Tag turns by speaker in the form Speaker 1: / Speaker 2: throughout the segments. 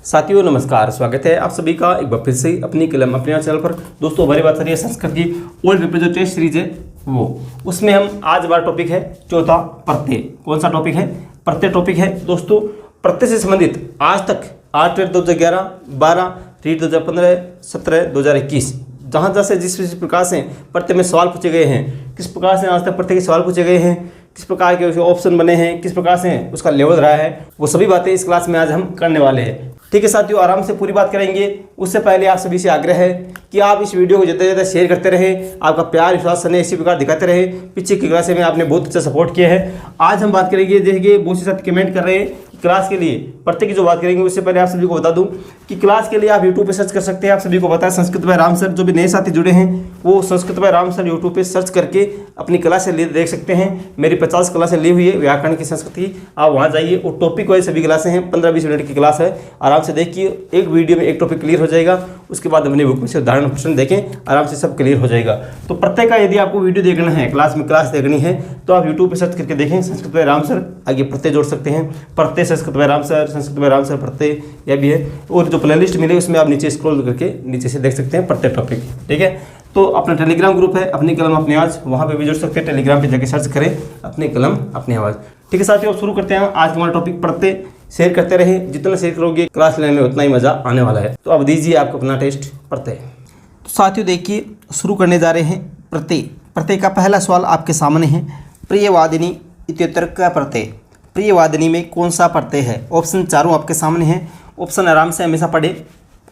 Speaker 1: साथियों नमस्कार, स्वागत है आप सभी का एक बार फिर से अपनी कलम अपने चैनल पर। दोस्तों हमारी बात करिए संस्कृत की ओल्ड पेपर जो टेस्ट सीरीज है वो, उसमें हम आज हमारा टॉपिक है चौथा प्रत्यय। कौन सा टॉपिक है? प्रत्यय टॉपिक है। दोस्तों प्रत्यय से संबंधित आज तक 8 रेट 2011, 12 रीट 2015, 17 2021 जहाँ जहाँ से जिस प्रकार से प्रत्यय में सवाल पूछे गए हैं, किस प्रकार से आज तक प्रत्यय के सवाल पूछे गए हैं, किस प्रकार के ऑप्शन बने हैं, किस प्रकार से उसका लेवल रहा है, वो सभी बातें इस क्लास में आज हम करने वाले हैं। ठीक है साथियों, आराम से पूरी बात करेंगे। उससे पहले आप सभी से आग्रह है कि आप इस वीडियो को ज़्यादा से ज़्यादा शेयर करते रहें, आपका प्यार विश्वास स्नेह इसी प्रकार दिखाते रहे। पीछे की क्लास में आपने बहुत अच्छा सपोर्ट किया है। आज हम बात करेंगे, देखिए बहुत से साथ कमेंट कर रहे हैं क्लास के लिए प्रत्यय की जो बात करेंगे। उससे पहले आप सभी को बता दूं कि क्लास के लिए आप यूट्यूब पे सर्च कर सकते हैं। आप सभी को पता है संस्कृत बाय राम सर, जो भी नए साथी जुड़े हैं वो Sanskrit by Ram sir YouTube पे सर्च करके अपनी क्लासें देख सकते हैं। मेरी 50 क्लासें ली हुई है व्याकरण की, संस्कृत की। आप वहाँ जाइए और टॉपिक वाइज सभी क्लासें हैं, 15-20 मिनट की क्लास है। आराम से देखिए, एक वीडियो में एक टॉपिक क्लियर हो जाएगा। उसके बाद अपनी बुक में से उदाहरण प्रश्न देखें, आराम से सब क्लियर हो जाएगा। तो प्रत्यय का यदि आपको वीडियो देखना है, क्लास में क्लास देखनी है, तो आप यूट्यूब पे सर्च करके देखें संस्कृत बाय राम सर, आगे प्रत्यय जोड़ सकते हैं। प्रत्यय Sanskrit by Ram sir, Sanskrit by Ram sir प्रत्यय, यह भी है। और जो प्लेलिस्ट मिले उसमें आप नीचे स्क्रॉल करके नीचे से देख सकते हैं प्रत्यय टॉपिक। ठीक है, तो अपना टेलीग्राम ग्रुप है अपनी कलम अपनी आवाज़, वहाँ पे भी जुड़ सकते हैं। टेलीग्राम पे जाके सर्च करें अपनी कलम अपनी आवाज़। ठीक है साथियों, अब शुरू करते हैं। आज हमारा टॉपिक प्रत्यय। शेयर करते रहे, जितना शेयर करोगे क्लास लेने में उतना ही मज़ा आने वाला है। तो अब दीजिए आपको अपना टेस्ट प्रत्यय। तो साथियों देखिए, शुरू करने जा रहे हैं प्रत्यय। प्रत्यय का पहला सवाल आपके सामने है। प्रियवादिनी इत्युत्तर का प्रत्यय। प्रियवादिनी में कौन सा प्रत्यय है? ऑप्शन चारों आपके सामने हैं। ऑप्शन आराम से हमेशा पढ़े।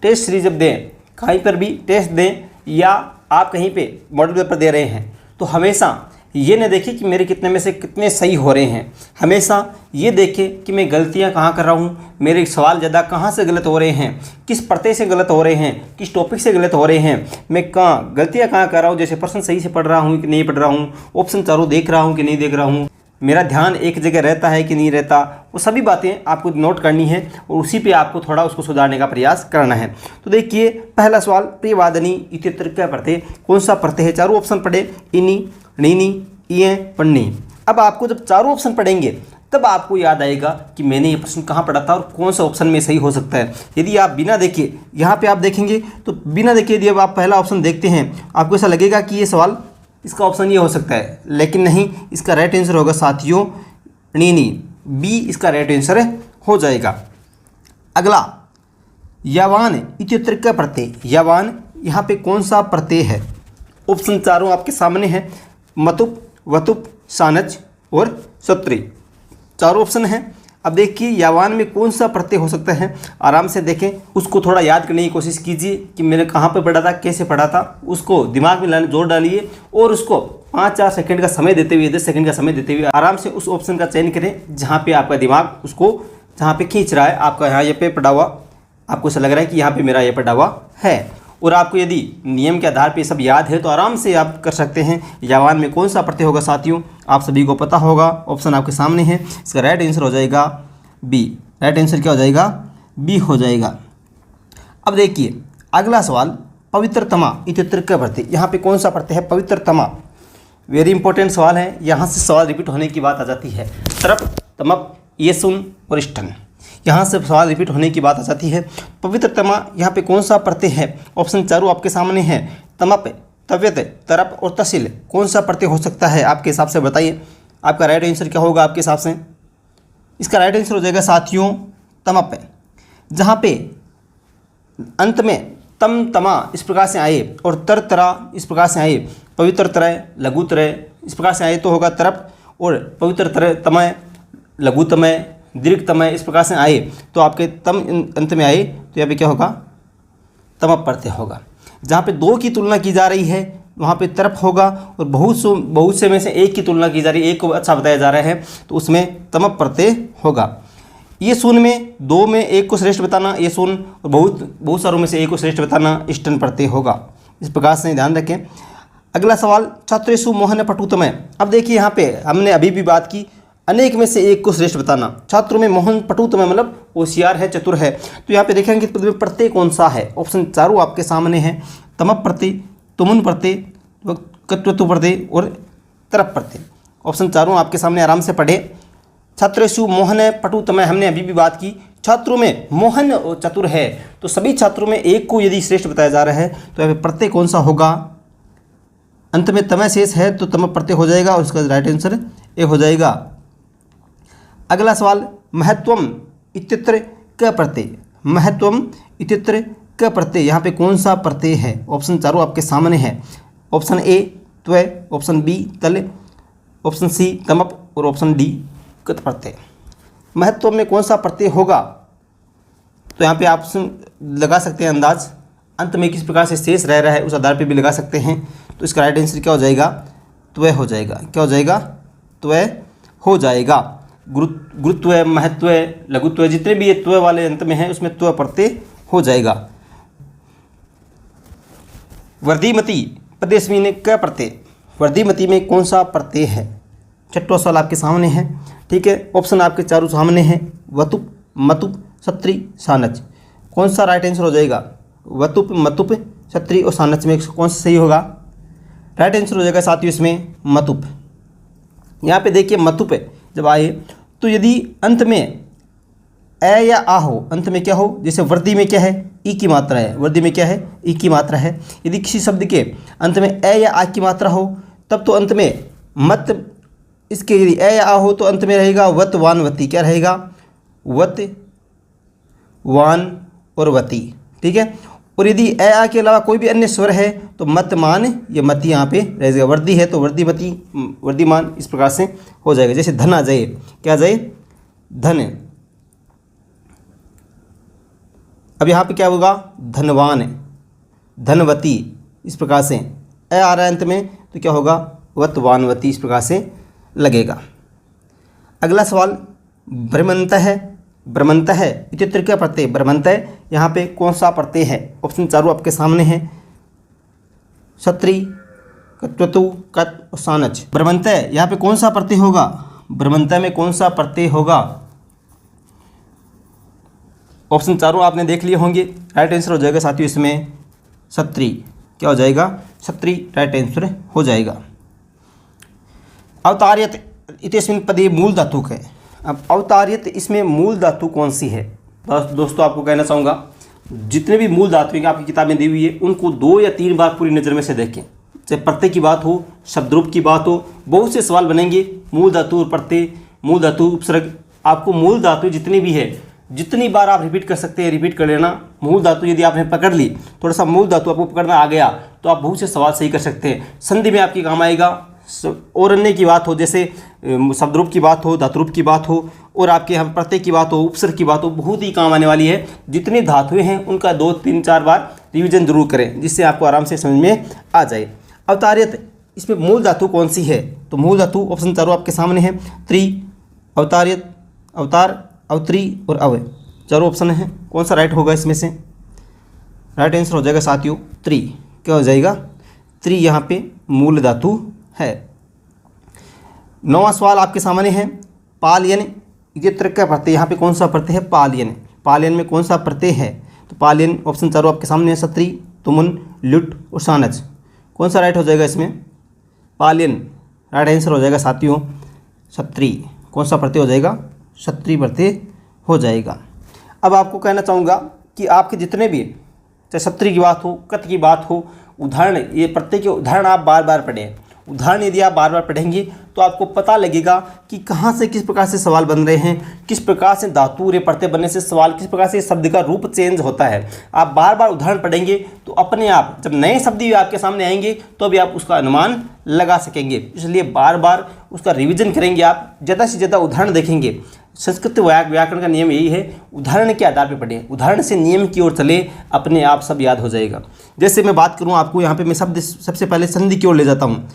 Speaker 1: टेस्ट सीरीज जब दें, कहीं पर भी टेस्ट दें या आप कहीं पे मॉडल पेपर दे रहे हैं, तो हमेशा ये न देखें कि मेरे कितने में से कितने सही हो रहे हैं। हमेशा ये देखें कि मैं गलतियां कहाँ कर रहा हूँ, मेरे सवाल ज़्यादा कहाँ से गलत हो रहे हैं, किस प्रत्यय से गलत हो रहे हैं, किस टॉपिक से गलत हो रहे हैं, मैं गलतियाँ कहाँ कर रहा हूँ। जैसे प्रश्न सही से पढ़ रहा हूँ कि नहीं पढ़ रहा हूँ, ऑप्शन चारों देख रहा हूँ कि नहीं देख रहा हूँ, मेरा ध्यान एक जगह रहता है कि नहीं रहता, वो सभी बातें आपको नोट करनी है और उसी पे आपको थोड़ा उसको सुधारने का प्रयास करना है। तो देखिए पहला सवाल, प्रियवादिनी इत्युत्तर का प्रत्यय कौन सा प्रत्यय है? चारों ऑप्शन पढ़े, इनी, नीनी, इए, पन्नी। अब आपको जब चारों ऑप्शन पढ़ेंगे तब आपको याद आएगा कि मैंने ये प्रश्न कहाँ पढ़ा था और कौन सा ऑप्शन में सही हो सकता है। यदि आप बिना देखे यहाँ पे आप देखेंगे, तो बिना देखे यदि अब आप पहला ऑप्शन देखते हैं, आपको ऐसा लगेगा कि ये सवाल इसका ऑप्शन ये हो सकता है, लेकिन नहीं, इसका राइट आंसर होगा साथियों नीनी, बी इसका राइट आंसर हो जाएगा। अगला, यावान इत्युत्तर का प्रत्यय। यावान यहाँ पे कौन सा प्रत्यय है? ऑप्शन चारों आपके सामने है। मतुप, वतुप, सानच और सत्री, चारों ऑप्शन हैं। अब देखिए यावान में कौन सा प्रत्यय हो सकता है, आराम से देखें, उसको थोड़ा याद करने की कोशिश कीजिए कि मैंने कहाँ पे पढ़ा था, कैसे पढ़ा था, उसको दिमाग में जोड़ डालिए और उसको 5-4 सेकंड का समय देते हुए, 10 सेकंड का समय देते हुए आराम से उस ऑप्शन का चयन करें जहाँ पे आपका दिमाग उसको जहाँ पे खींच रहा है। आपका यहाँ ये पे पढ़ा हुआ, आपको ऐसा लग रहा है कि यहाँ पे मेरा ये पढ़ा हुआ है, और आपको यदि नियम के आधार पे सब याद है तो आराम से आप कर सकते हैं। यावान में कौन सा प्रत्यय होगा साथियों, आप सभी को पता होगा, ऑप्शन आपके सामने है। इसका राइट आंसर हो जाएगा बी। राइट आंसर क्या हो जाएगा? बी हो जाएगा। अब देखिए अगला सवाल, पवित्रतमा इत्युत्तर का प्रत्यय। यहाँ पे कौन सा प्रत्यय है? पवित्रतमा। वेरी इंपॉर्टेंट सवाल है, यहाँ से सवाल रिपीट होने की बात आ जाती है। तरप, तमप, ये सुन और इष्टन, यहाँ से सवाल रिपीट होने की बात आ जाती है। पवित्रतमा यहाँ पे कौन सा प्रत्यय है? ऑप्शन चारों आपके सामने हैं। तमप, तव्यत, तरप और तसिल, कौन सा प्रत्यय हो सकता है आपके हिसाब से? बताइए आपका राइट आंसर क्या होगा आपके हिसाब से? इसका राइट आंसर हो जाएगा साथियों तमप, जहाँ पे अंत में तम तमा इस प्रकार से आए और तर तरा इस प्रकार से आए, पवित्र तरह, लघु तरह इस प्रकार से आए तो होगा तरप, और पवित्र तरह तमय, लघु तमय, दीर्घ तमय इस प्रकार से आए तो आपके तम अंत में आए तो यहाँ पे क्या होगा? तमप प्रत्यय होगा। जहाँ पे 2 की तुलना की जा रही है वहाँ पे तरप होगा, और बहुत से में से एक की तुलना की जा रही है, एक को अच्छा बताया जा रहा है तो उसमें तमप प्रत्यय होगा। ये शून्य में 2 में एक को श्रेष्ठ बताना ये शून्य, और बहुत सारों में से एक को श्रेष्ठ बताना इष्टन प्रत्यय होगा। इस प्रकार से ध्यान रखें। अगला सवाल, छात्रेषु मोहन पटुतमय। अब देखिए यहाँ पे हमने अभी भी बात की, अनेक में से एक को श्रेष्ठ बताना। छात्रों में मोहन पटुतमय मतलब होशियार है, चतुर है, तो यहाँ पे देखेंगे प्रत्यय कौन सा है। ऑप्शन चारों आपके सामने हैं। तमप प्रत्यय, तुमुन प्रत्यय, कत्वत्व प्रत्यय और तरप प्रत्यय। ऑप्शन चारों आपके सामने, आराम से पढ़े। छात्रेषु मोहन पटुतमय, हमने अभी भी बात की, छात्रों में मोहन और चतुर है, तो सभी छात्रों में एक को यदि श्रेष्ठ बताया जा रहा है तो यहाँ पे प्रत्यय कौन सा होगा? अंत में तमय शेष है तो तम प्रत्यय हो जाएगा और उसका राइट आंसर ए हो जाएगा। अगला सवाल, महत्वम इत्यत्र क प्रत्यय, महत्वम इत्यत्र क प्रत्यय, यहाँ पे कौन सा प्रत्यय है? ऑप्शन चारों आपके सामने है। ऑप्शन ए त्वय, ऑप्शन बी तल, ऑप्शन सी तमप और ऑप्शन डी कत प्रत्यय। महत्व में कौन सा प्रत्यय होगा? तो यहाँ पे आप लगा सकते हैं अंदाज, अंत में किस प्रकार से शेष रह रहा है उस आधार पे भी लगा सकते हैं। तो इसका राइट आंसर क्या हो जाएगा? त्वय हो जाएगा। क्या हो जाएगा? त्वय हो जाएगा। गुरुत्व, महत्व, लघुत्व, जितने भी ये त्वय वाले अंत में हैं उसमें त्वय प्रत्यय हो जाएगा। वर्धीमती प्रदेशमी ने क प्रत्यय, वर्धीमती में कौन सा प्रत्यय है? छठवां सवाल आपके सामने है, ठीक है। ऑप्शन आपके चारों सामने हैं, वतुप, मतुप, सत्री, सानच। कौन सा राइट आंसर हो जाएगा? वतुप, मतुप, सत्री और सानच में कौन सा सही होगा? राइट आंसर हो जाएगा साथियों इसमें मतुप। यहाँ पे देखिए मतुप जब आए तो यदि अंत में ए या आ हो, अंत में क्या हो, जैसे वर्दी में क्या है? ई की मात्रा है, वर्दी में क्या है? ई की मात्रा है। यदि किसी शब्द के अंत में ए या आ की मात्रा हो तब तो अंत में मत, इसके यदि ए या आ हो तो अंत में रहेगा वत, वान, वती। क्या रहेगा? वत, वान और वती, ठीक है। और यदि ए आ के अलावा कोई भी अन्य स्वर है तो मत, मान या मती यहाँ पे रह जाएगा। वर्दी है तो वर्दी, मती, वर्दीमान, इस प्रकार से हो जाएगा। जैसे धन आ जाए, क्या आ जाए? धन। अब यहाँ पे क्या होगा? धनवान, धनवती, इस प्रकार से ए आ रहा है अंत में तो क्या होगा? वत, वानवती, इस प्रकार से लगेगा। अगला सवाल, भ्रमंत है, भ्रमंत है इत्यत्र क्या प्रत्यय? भ्रमंत है यहाँ पे कौन सा प्रत्यय है? ऑप्शन चारों आपके सामने हैं, सत्री, कत्वतु, कत और सानच। भ्रमंत है यहाँ पे कौन सा प्रत्यय होगा? भ्रमंत में कौन सा प्रत्यय होगा? ऑप्शन चारों आपने देख लिए होंगे। राइट आंसर हो जाएगा साथियों इसमें सत्री। क्या हो जाएगा? सत्री राइट आंसर हो जाएगा। अवतार्यत इत्यस्मिन् पदे मूल धातु है। अब अवतार्यत इसमें मूल धातु कौन सी है? बस दोस्तों आपको कहना चाहूँगा, जितने भी मूल धातुएं आपकी किताबें दी हुई है उनको 2 या 3 बार पूरी नज़र में से देखें। चाहे प्रत्यय की बात हो, शब्दरूप की बात हो, बहुत से सवाल बनेंगे। मूल धातु और प्रत्यय, मूल धातु, उपसर्ग, आपको मूल धातु जितनी भी है जितनी बार आप रिपीट कर सकते हैं रिपीट कर लेना। मूल धातु यदि आपने पकड़ ली, थोड़ा सा मूल धातु आपको पकड़ना आ गया तो आप बहुत से सवाल सही कर सकते हैं। संधि में आपकी काम आएगा। और अन्य की बात हो, जैसे शब्दरूप की बात हो, धातुरूप की बात हो, और आपके हम प्रत्यय की बात हो, उपसर्ग की बात हो, बहुत ही काम आने वाली है। जितनी धातुएं हैं उनका 2, 3, 4 बार रिवीजन जरूर करें, जिससे आपको आराम से समझ में आ जाए। अवतार्यत इसमें मूल धातु कौन सी है? तो मूल धातु ऑप्शन चारों आपके सामने है, त्री, अवतार्यत, अवतार, अवत्री और अव, चारों ऑप्शन है। कौन सा राइट होगा इसमें से? राइट आंसर हो जाएगा साथियों त्री। क्या हो जाएगा? त्री यहाँ पे मूल धातु है। 9वां सवाल आपके सामने है, पालयन इत्यत्र क्या प्रत्यय? यहाँ पे कौन सा प्रत्यय है? पालयन। पालयन में कौन सा प्रत्यय है? तो पालयन ऑप्शन चारों आपके सामने है, सत्री, तुमुन, लुट और सानच। कौन सा राइट हो जाएगा इसमें? पालयन राइट आंसर हो जाएगा साथियों सत्री। कौन सा प्रत्यय हो जाएगा? सत्री प्रत्यय हो जाएगा। अब आपको कहना चाहूँगा कि आपके जितने भी, चाहे सत्री की बात हो, कत की बात हो, उदाहरण, ये प्रत्यय के उदाहरण आप बार बार पढ़ें। उदाहरण यदि आप बार बार पढ़ेंगे तो आपको पता लगेगा कि कहाँ से किस प्रकार से सवाल बन रहे हैं, किस प्रकार से धातु रे प्रत्यय बनने से सवाल, किस प्रकार से शब्द का रूप चेंज होता है। आप बार बार उदाहरण पढ़ेंगे तो अपने आप जब नए शब्द भी आपके सामने आएंगे तो भी आप उसका अनुमान लगा सकेंगे। इसलिए बार बार उसका रिविजन करेंगे, आप ज़्यादा से ज़्यादा उदाहरण देखेंगे। संस्कृत व्याकरण का नियम यही है, उदाहरण के आधार पर पढ़ें, उदाहरण से नियम की ओर चले, अपने आप सब याद हो जाएगा। जैसे मैं बात करूँ आपको यहाँ पे, मैं शब्द सबसे पहले संधि की ओर ले जाता हूँ।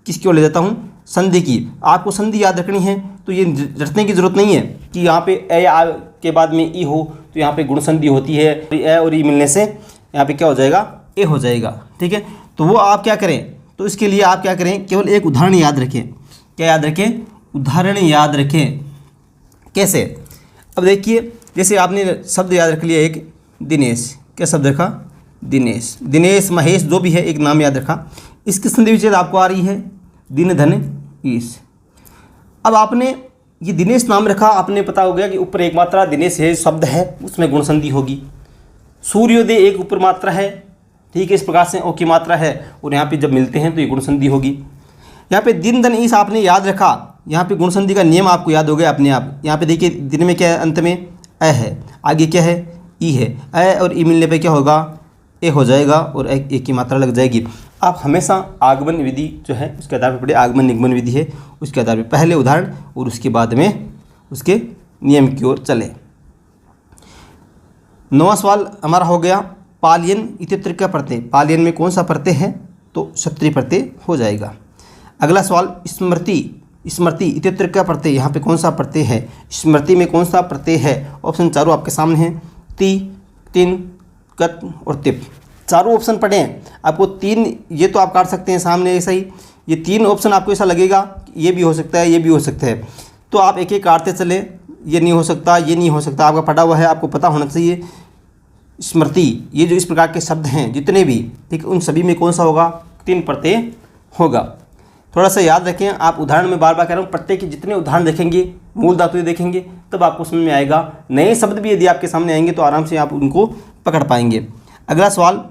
Speaker 1: किसकी ओर ले जाता हूँ? संधि की। आपको संधि याद रखनी है तो ये रटने की जरूरत नहीं है कि यहाँ पे ए आ के बाद में ई हो तो यहाँ पे गुण संधि होती है, ए और ई मिलने से यहाँ पे क्या हो जाएगा? ए हो जाएगा, ठीक है। तो वो आप क्या करें, तो इसके लिए आप क्या करें, केवल एक उदाहरण याद रखें। क्या याद रखें? उदाहरण याद रखें। कैसे? अब देखिए, जैसे आपने शब्द याद रख लिया एक दिनेश। क्या शब्द रखा? दिनेश। दिनेश, महेश, जो भी है एक नाम याद रखा। इसकी संधि विच्छेद आपको आ रही है दिन, धन, ईश। अब आपने ये दिनेश नाम रखा, आपने पता हो गया कि ऊपर एक मात्रा दिनेश है शब्द है, उसमें गुण संधि होगी। सूर्योदय एक ऊपर मात्रा है, ठीक है, इस प्रकार से ओ की मात्रा है और यहाँ पे जब मिलते हैं तो ये गुण संधि होगी। यहाँ पे दिन धन ईस आपने याद रखा, यहाँ पे गुण संधि का नियम आपको याद हो गया अपने आप। यहाँ पे देखिए दिन में क्या है, अंत में अ है, आगे क्या है, ई है, अ और ई मिलने पे क्या होगा, ए हो जाएगा और एक की मात्रा लग जाएगी। आप हमेशा आगमन विधि जो है उसके आधार पर पढ़े, आगमन निगमन विधि है उसके आधार पर पहले उदाहरण और उसके बाद में उसके नियम की ओर चले। 9वां सवाल हमारा हो गया, पालियन इत्यत्र क्या प्रत्यय, पालियन में कौन सा प्रत्यय है, तो क्षत्रिय प्रत्यय हो जाएगा। अगला सवाल, स्मृति, स्मृति इत्यत्र क्या प्रत्यय, यहाँ पे कौन सा प्रत्यय है, स्मृति में कौन सा प्रत्यय है। ऑप्शन चारों आपके सामने हैं, ति, तिन, कत और तिप। चारों ऑप्शन पढ़ें, आपको तीन, ये तो आप काट सकते हैं सामने ऐसा ही, ये तीन ऑप्शन आपको ऐसा लगेगा ये भी हो सकता है, ये भी हो सकता है, तो आप एक एक काटते चले, ये नहीं हो सकता, ये नहीं हो सकता, आपका पढ़ा हुआ है, आपको पता होना चाहिए। स्मृति, ये जो इस प्रकार के शब्द हैं जितने भी, ठीक, उन सभी में कौन सा होगा, तीन प्रत्यय होगा। थोड़ा सा याद रखें, आप उदाहरण में बार बार कह रहा हूँ, प्रत्यय के जितने उदाहरण देखेंगे, मूल धातु देखेंगे, तब आपको समझ में आएगा। नए शब्द भी यदि आपके सामने आएंगे तो आराम से आप उनको पकड़ पाएंगे। अगला सवाल,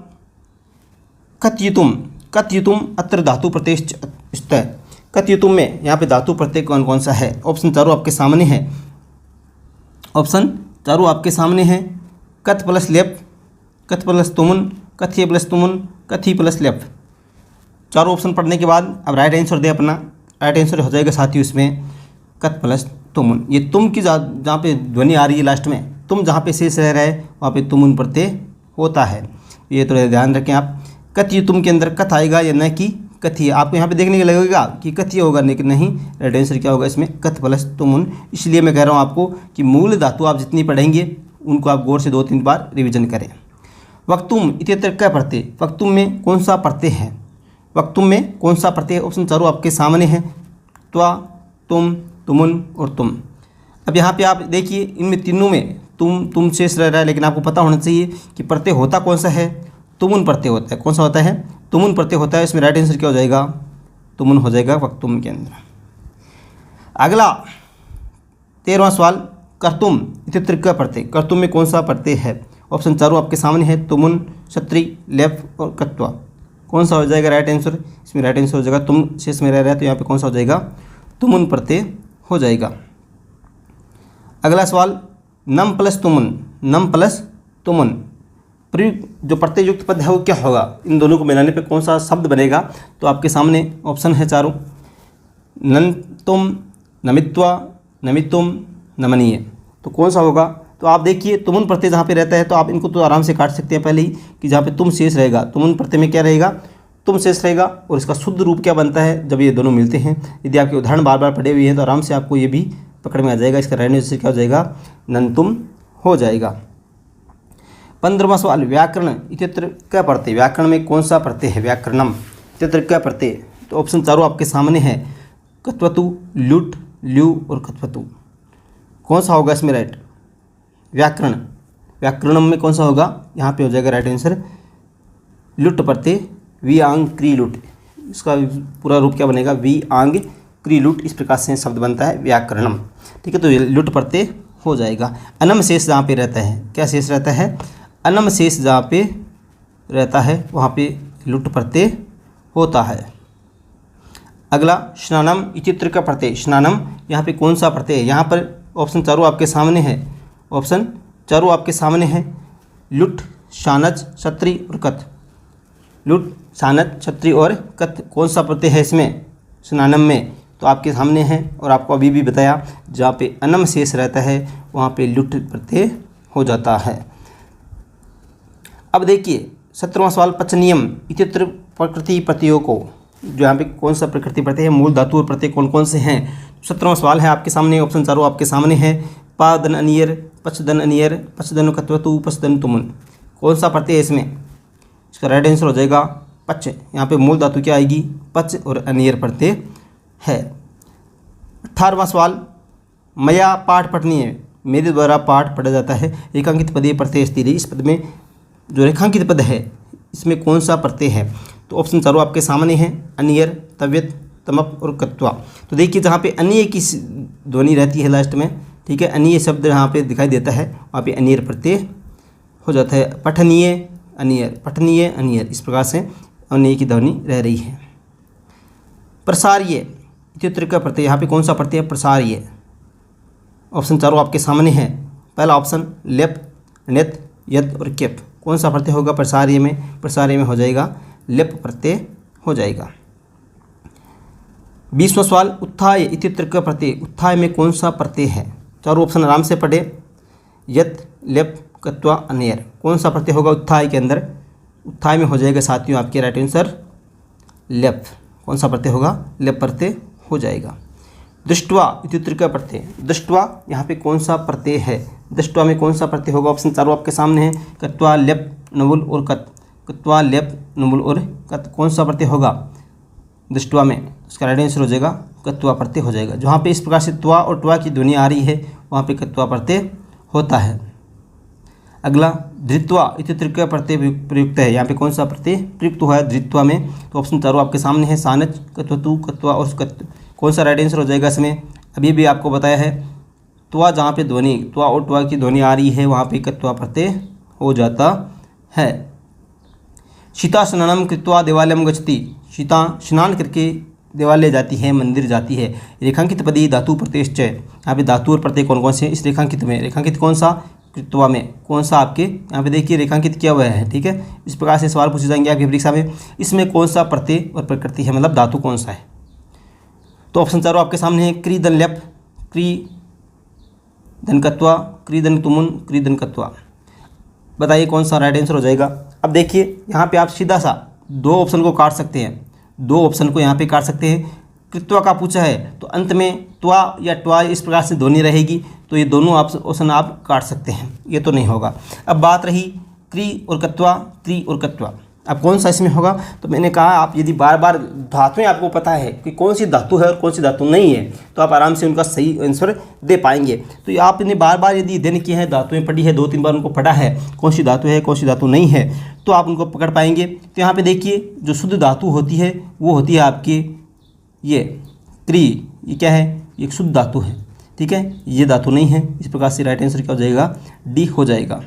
Speaker 1: कथयितुम, कथयितुम अत्र धातु प्रत्यय स्तः, कथयितुम में यहाँ पे धातु प्रत्यय कौन कौन सा है। ऑप्शन चारों आपके सामने है, ऑप्शन चारों आपके सामने है, कथ प्लस लेप, कथ प्लस तुमुन, कथ्य प्लस तुमुन, कथी प्लस लेप। चारों ऑप्शन पढ़ने के बाद अब राइट आंसर दे अपना, राइट आंसर हो जाएगा साथियों इसमें कथ प्लस तुमुन। ये तुम की जहाँ पे ध्वनि आ रही है लास्ट में, तुम जहाँ पे शेष रह रहा है वहाँ पे तुमुन प्रत्यय होता है, ये थोड़ा ध्यान रखें आप। कथ्य तुम के अंदर कथ आएगा या न कि कथी, आपको यहाँ पे देखने के लगेगा कि कथी होगा, लेकिन नहीं, राइट आंसर क्या होगा इसमें, कथ प्लस तुमुन। इसलिए मैं कह रहा हूँ आपको कि मूल धातु आप जितनी पढ़ेंगे उनको आप गौर से 2-3 बार रिवीजन करें। वक्तुम इत्यत्र क्या प्रत्यय, वक्तुम में कौन सा प्रत्यय है, वक्तुम में कौन सा प्रत्यय, ऑप्शन चारों आपके सामने हैं, त्वा, तुम, तुमुन और तुम। अब यहाँ पे आप देखिए इनमें तीनों में तुम शेष रह रहा है, लेकिन आपको पता होना चाहिए कि प्रत्यय होता कौन सा है, तुमुन प्रत्यय होता है। कौन सा होता है, तुमुन प्रत्यय होता है। इसमें राइट आंसर क्या हो जाएगा, तुमुन हो जाएगा वक्तुम के अंदर। अगला 13वां सवाल, कर्तुम इत्यत्र क्या प्रत्यय, कर्तुम में कौन सा प्रत्यय है। ऑप्शन चारों आपके सामने है, तुमुन, क्षत्रि, लेप और कत्वा। कौन सा हो जाएगा राइट आंसर, इसमें राइट आंसर हो जाएगा, तुम शेष में रह रहा है तो यहाँ पे कौन सा हो जाएगा, तुमुन प्रत्यय हो जाएगा। अगला सवाल, नम प्लस तुमुन, नम प्लस तुमुन, जो प्रत्यय युक्त पद है वो क्या होगा, इन दोनों को मिलाने पे कौन सा शब्द बनेगा। तो आपके सामने ऑप्शन है चारों, नंतुम, नमित्वा, नमितुम, नमनीय। तो कौन सा होगा, तो आप देखिए तुमुन प्रत्यय जहाँ पे रहता है तो आप इनको तो आराम से काट सकते हैं पहले ही, कि जहाँ पे तुम शेष रहेगा, तुमुन प्रत्यय में क्या रहेगा, तुम शेष रहेगा। और इसका शुद्ध रूप क्या बनता है जब ये दोनों मिलते हैं। यदि आपके उदाहरण बार बार पढ़े हुए हैं तो आराम से आपको ये भी पकड़ में आ जाएगा। इसका राइट आंसर क्या हो जाएगा, नंतुम हो जाएगा। 15वां सवाल, व्याकरण इत्यत्र क्या प्रत्यय, व्याकरण में कौन सा प्रत्यय है, व्याकरणम इत्यत्र क्या प्रत्यय। तो ऑप्शन चारों आपके सामने है, कत्वतु, लुट, ल्यू और कत्वतु। कौन सा होगा इसमें राइट, व्याकरण, व्याकरणम में कौन सा होगा, यहाँ पे हो जाएगा राइट आंसर लुट प्रत्यय, वी आंग क्री लुट। इसका पूरा रूप क्या बनेगा, वी आंग क्री लुट, इस प्रकार से शब्द बनता है व्याकरणम। ठीक है, तो लुट प्रत्यय हो जाएगा। अनम शेष जहाँ पे रहता है, क्या शेष रहता है, अनम शेष जहाँ पे रहता है वहाँ पे लुट प्रत्यय होता है। अगला, स्नानम इत्यत्र का प्रत्यय, स्नानम यहाँ पे कौन सा प्रत्यय है। यहाँ पर ऑप्शन चारों आपके सामने है, ऑप्शन चारों आपके सामने है, लुट, शानच, क्षत्रि और कथ। लुट, शानच, क्षत्रि और कथ कौन सा प्रत्यय है इसमें स्नानम में, तो आपके सामने है। और आपको अभी भी बताया जहाँ पे अनम शेष रहता है वहाँ पे लुट प्रत्यय हो जाता है। अब देखिए 17वां सवाल, पचनियम इत्यत्र प्रकृति प्रत्ययों को, जो यहाँ पे कौन सा प्रकृति प्रत्यय है, मूल धातु और प्रत्यय कौन कौन से हैं। 17वां सवाल है आपके सामने, ऑप्शन चारों आपके सामने है, पादन अनियर, पचदन अनियर, पचदन कत्वतु, पचदन तुमुन। कौन सा प्रत्यय है इसमें, इसका राइट आंसर हो जाएगा पच। यहाँ पे मूल धातु क्या आएगी, पच और अनियर प्रत्यय है। 18वां सवाल, मया पाठ पठनीय, मेरे द्वारा पाठ पढ़ा जाता है, रेखांकित पदे प्रत्यय स्थिर। इस पद में जो रेखांकित पद है इसमें कौन सा प्रत्यय है। तो ऑप्शन चारों आपके सामने हैं, अनियर, तव्यत, तमप और कत्वा। तो देखिए जहाँ पे अनीय की ध्वनि रहती है लास्ट में, ठीक है, अनीय शब्द यहाँ पे दिखाई देता है, वहाँ पे अनियर प्रत्यय हो जाता है। पठनीय अनियर, पठनीय अनियर, इस प्रकार से अनीय की ध्वनि रह रही है। प्रसार्य इत्युत्तर का प्रत्यय, यहाँ पे कौन सा प्रत्यय है? प्रसार्य। ऑप्शन चारों आपके सामने है। पहला ऑप्शन लेप, नेत, यद और केप। कौन सा प्रत्यय होगा प्रसार्य में? प्रसार्य में हो जाएगा लेप प्रत्यय हो जाएगा। 20वां सवाल, उत्थाय इत्युत्तर का प्रत्यय, उत्थाय में कौन सा प्रत्यय है? चारों ऑप्शन आराम से पढ़े। यत, लेप, कत्वा, अनेर। कौन सा प्रत्यय होगा उत्थाय के अंदर? उत्थाय में हो जाएगा साथियों आपके राइट आंसर लेप। कौन सा प्रत्यय होगा? लेप प्रत्यय हो जाएगा। दृष्ट्वा इत्युत्तर का प्रत्यय, दृष्ट्वा यहाँ पे कौन सा प्रत्यय है? दृष्ट्वा में कौन सा प्रत्यय होगा? ऑप्शन चारों आपके सामने है। कत्वा, लेप, नुबुल और कत। कत्वा, लेप, नुबुल और कत। कौन सा प्रत्यय होगा दृष्ट्वा में? उसका राइट आंसर हो जाएगा कत्वा प्रत्यय हो जाएगा। जहाँ पे इस प्रकार से त्वा और ट्वा की ध्वनि आ रही है वहाँ पे कत्वा प्रत्यय होता है। अगला, धृत्वा इत्युत्तर का प्रत्यय प्रयुक्त है। यहाँ पे कौन सा प्रत्यय प्रयुक्त हुआ है धृत्वा में? तो ऑप्शन चारों आपके सामने है। सानच, कत्वतु, कत्वा और कत। कौन सा राइट आंसर हो जाएगा इसमें? अभी भी आपको बताया है त्वा, जहाँ पे ध्वनि त्वा और ट्वा की ध्वनि आ रही है वहाँ पे कत्वा प्रत्यय हो जाता है। सीता स्नानम कृत्वा देवालयम गच्छति, सीता स्नान करके देवालय जाती है, मंदिर जाती है। रेखांकित पदी धातु प्रत्ययश्च, यहाँ पे धातु और प्रत्यय कौन कौन से इस रेखांकित में? रेखांकित कौन सा? कृत्वा में। कौन सा आपके यहाँ पे देखिए रेखांकित किया हुआ है, ठीक है। इस प्रकार से सवाल पूछे जाएंगे आपकी परीक्षा में। इसमें कौन सा प्रत्यय और प्रकृति है, मतलब धातु कौन सा है? तो ऑप्शन चारों आपके सामने है। क्री धन लेप, क्री धन कत्वा, क्री धन तुमुन, क्री धन कत्वा। बताइए कौन सा राइट आंसर हो जाएगा? अब देखिए यहाँ पे आप सीधा सा दो ऑप्शन को काट सकते हैं, दो ऑप्शन को यहाँ पे काट सकते हैं। कृत्वा का पूछा है तो अंत में त्वा या ट्वा इस प्रकार से ध्वनि रहेगी, तो ये दोनों ऑप्शन आप काट सकते हैं, ये तो नहीं होगा। अब बात रही क्री और कत्वा, क्री और कत्वा, अब कौन सा इसमें होगा? तो मैंने कहा आप यदि बार बार धातुएं आपको पता है कि कौन सी धातु है और कौन सी धातु नहीं है तो आप आराम से उनका सही आंसर दे पाएंगे। तो आपने बार बार यदि अध्ययन किए हैं, धातुएं पढ़ी है, 2-3 बार उनको पढ़ा है, कौन सी धातु है कौन सी धातु नहीं है, तो आप उनको पकड़ पाएंगे। तो यहाँ पे देखिए जो शुद्ध धातु होती है वो होती है आपकी ये क्री, ये क्या है? ये एक शुद्ध धातु है, ठीक है, ये धातु नहीं है। इस प्रकार से राइट आंसर क्या हो जाएगा? डी हो जाएगा।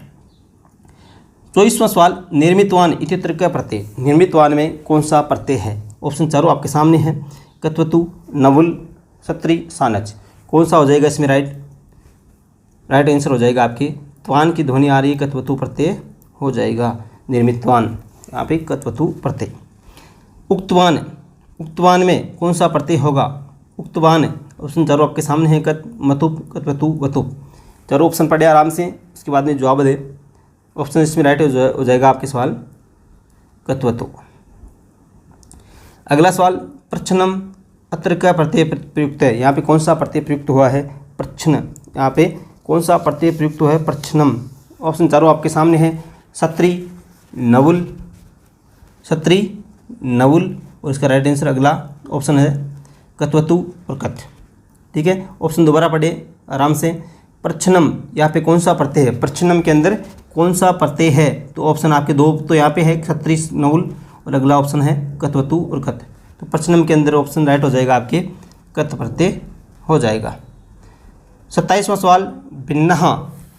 Speaker 1: 24वां सवाल, निर्मितवान इत्युत्तर का प्रत्यय, निर्मितवान में कौन सा प्रत्यय है? ऑप्शन चारों आपके सामने है। कत्वतु, नवुल, सत्री, सानच। कौन सा हो जाएगा इसमें? राइट आंसर हो जाएगा आपके त्वान की ध्वनि आ रही है, कत्वतु प्रत्यय हो जाएगा। निर्मितवान यहाँ पे कत्वतु प्रत्यय। उक्तवान, उक्तवान में कौन सा प्रत्यय होगा? उक्तवान ऑप्शन चारों आपके सामने है। कत, मतुप, कत्वतु, वतुप। चारों ऑप्शन पढ़े आराम से, उसके बाद में जवाब दे। ऑप्शन इसमें राइट हो जाएगा आपके सवाल कत्वतु। अगला सवाल, प्रच्छनम अत्र का प्रत्यय प्रयुक्त है। यहाँ पे कौन सा प्रत्यय प्रयुक्त हुआ है? प्रच्छन, यहाँ पे कौन सा प्रत्यय प्रयुक्त हुआ है? प्रच्छनम। ऑप्शन चारों आपके सामने है। सत्री, नवुल, सत्री, नवुल और इसका राइट आंसर अगला ऑप्शन है कत्वतु और कथ, ठीक है। ऑप्शन दोबारा पढ़े आराम से। प्रच्छनम, यहाँ पे कौन सा प्रत्यय है? प्रच्छनम के अंदर कौन सा प्रत्यय है? तो ऑप्शन आपके दो तो यहाँ पे है, सत्री, नवुल और अगला ऑप्शन है कत्वतु और कथ। तो प्रच्छनम के अंदर ऑप्शन राइट हो जाएगा आपके कथ प्रत्यय हो जाएगा। 27वां सवाल, भिन्नः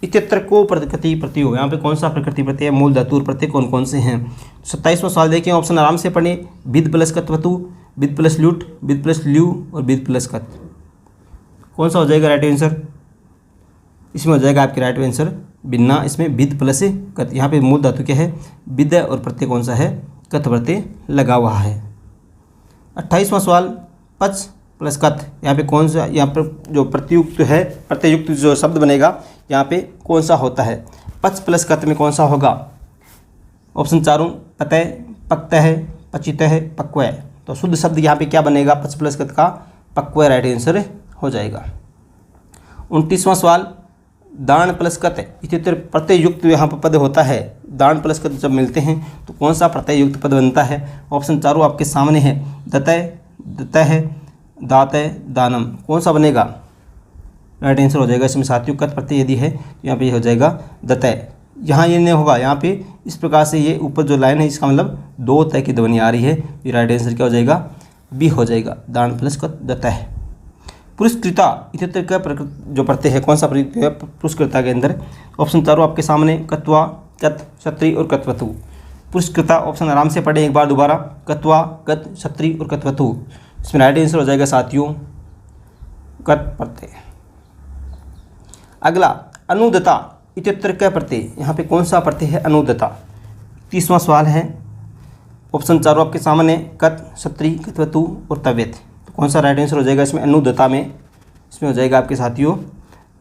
Speaker 1: इत्यत्र को प्रकृति प्रत्यय। यहाँ पे कौन सा प्रकृति प्रत्यय है? मूल धातु प्रत्यय कौन कौन से हैं? 27वां सवाल देखिए, ऑप्शन आराम से पढ़े। विद प्लस कत्वतु, विद प्लस ल्यूट, विद प्लस ल्यू और विद प्लस कत। कौन सा हो जाएगा राइट आंसर? इसमें हो जाएगा आपके राइट आंसर भिन्ना, इसमें विद प्लस कत। यहाँ पे मूल धातु क्या है? विद और प्रत्यय कौन सा है? कत प्रत्यय लगा हुआ है। 28वां सवाल, पच प्लस कथ। यहाँ पे कौन सा, यहाँ पर जो प्रत्युक्त है, प्रत्ययुक्त जो शब्द बनेगा यहाँ पे कौन सा होता है? पच प्लस कथ में कौन सा होगा? ऑप्शन चारों पतय, पक्तः है, पचितः है, पक्व है। तो शुद्ध शब्द यहाँ पे क्या बनेगा? पच प्लस कथ का पक्व राइट आंसर हो जाएगा। 29वां सवाल, दान प्लस कत इत्युत्तर प्रत्ययुक्त यहाँ पर पद होता है। दान प्लस कत जब मिलते हैं तो कौन सा प्रत्ययुक्त पद बनता है? ऑप्शन चारों आपके सामने है। दतय, दतः, दातय, दानम। कौन सा बनेगा? राइट आंसर हो जाएगा इसमें सात्विक कत प्रत्यय यदि है तो यहाँ पे हो जाएगा दतय। यहाँ ये नहीं होगा, यहाँ पे इस प्रकार से ये ऊपर जो लाइन है इसका मतलब दो तय की ध्वनि आ रही है। ये राइट आंसर क्या हो जाएगा? बी हो जाएगा, दान प्लस कत दतः। पुरस्कृता इतर का जो प्रत्यय है कौन सा प्रत्यय है पुरस्कृता के अंदर? ऑप्शन चारों आपके सामने, कत्वा, कत, क्षत्रि और कत्वतु। पुरस्कृता ऑप्शन आराम से पढ़ें एक बार दोबारा, कत्वा, कत, क्षत्रि और कत्वतु। इसमें राइट आंसर हो जाएगा साथियों कत प्रत्यय। अगला अनुदता इतर का प्रत्यय, यहाँ पे कौन सा प्रत्यय है? अनुदता। 30वां सवाल है, ऑप्शन चारों आपके सामने, कत, क्षत्रि, कत्वतु और तव्यत। तो कौन सा राइट आंसर हो जाएगा इसमें? अनुदता में इसमें हो जाएगा आपके साथियों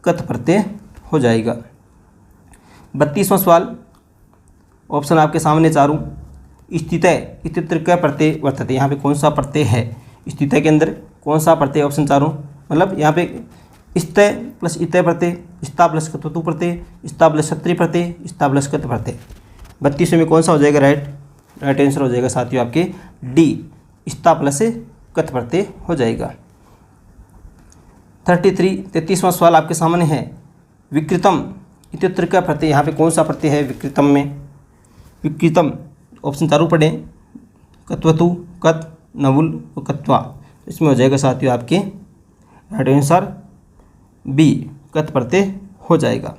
Speaker 1: कत प्रत्यय हो जाएगा। 32वां सवाल, ऑप्शन आपके सामने चारों, स्थितय इतर का प्रत्यय वर्तते। यहाँ पे कौन सा प्रत्यय है? स्थितय के अंदर कौन सा प्रत्यय? ऑप्शन चारों, मतलब यहाँ पे स्तय प्लस इतय प्रत्यय, स्ता प्लस कत्वतु प्रत्यय, स्ता प्लस क्षत्रि प्रत्यय, स्ता प्लस कत प्रत्यय। 32वें में कौन सा हो जाएगा? राइट आंसर हो जाएगा साथियों आपके डी, स्ता प्लस कत प्रत्यय हो जाएगा। 33वां सवाल आपके सामने है, विकृतम इतर का प्रत्यय। यहाँ पे कौन सा प्रत्यय है विकृतम में? विकृतम ऑप्शन चारों पढ़ें, कत्वतु, कत, नवुल और कत्वा। इसमें हो जाएगा साथियों आपके राइट आंसर बी, कत प्रत्यय हो जाएगा।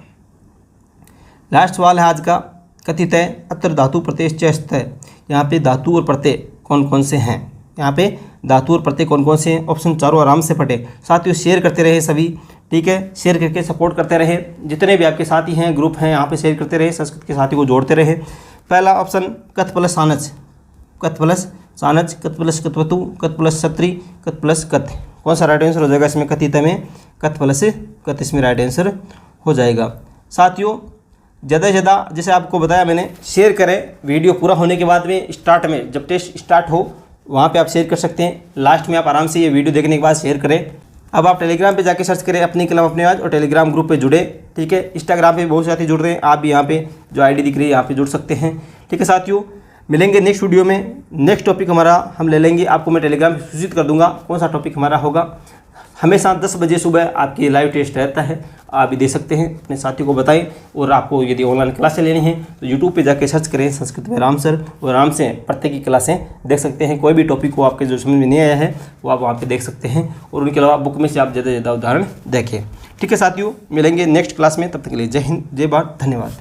Speaker 1: लास्ट सवाल है आज का, कथितय अत्र धातु प्रत्यय चस्तय। यहाँ पे धातु और प्रत्यय कौन कौन से हैं? यहाँ पे धातु और प्रत्यय कौन कौन से हैं? ऑप्शन चारों आराम से पढ़े साथियों, शेयर करते रहे सभी, ठीक है, शेयर करके सपोर्ट करते रहे। जितने भी आपके साथी हैं, ग्रुप हैं, यहाँ पे शेयर करते रहे, संस्कृत के साथी को जोड़ते रहे। पहला ऑप्शन कत प्लस सानच, कत प्लस सानच, कत प्लस कत्वतु, कत प्लस क्षत्रि, कत प्लस कत। कौन सा राइट आंसर हो जाएगा इसमें? कथित में कत प्लस कत इसमें राइट आंसर हो जाएगा। साथियों ज़्यादा से ज़्यादा जैसे आपको बताया मैंने, शेयर करें। वीडियो पूरा होने के बाद में स्टार्ट में जब टेस्ट स्टार्ट हो वहाँ पे आप शेयर कर सकते हैं। लास्ट में आप आराम से ये वीडियो देखने के बाद शेयर करें। अब आप टेलीग्राम पे जाके सर्च करें अपनी कलम अपने आवाज़ और टेलीग्राम ग्रुप पे जुड़े, ठीक है। इंस्टाग्राम पे बहुत साथी जुड़ रहे हैं, आप भी यहाँ पे जो आईडी दिख रही है यहाँ पे जुड़ सकते हैं, ठीक है साथियों। मिलेंगे नेक्स्ट वीडियो में। नेक्स्ट टॉपिक हमारा हम ले लेंगे, आपको मैं टेलीग्राम पे सूचित कर दूंगा कौन सा टॉपिक हमारा होगा। हमेशा 10 बजे सुबह आपकी लाइव टेस्ट रहता है, आप भी दे सकते हैं, अपने साथियों को बताएं। और आपको यदि ऑनलाइन क्लासें लेनी है तो यूट्यूब पे जाके सर्च करें संस्कृत में राम सर, और आराम से प्रत्येक की क्लासें देख सकते हैं। कोई भी टॉपिक को आपके जो समझ में नहीं आया है वो आप वहाँ पे देख सकते हैं, और उनके अलावा बुक में से आप ज़्यादा से ज़्यादा उदाहरण देखें, ठीक है साथियों। मिलेंगे नेक्स्ट क्लास में, तब तक के लिए जय हिंद, जय भारत, धन्यवाद।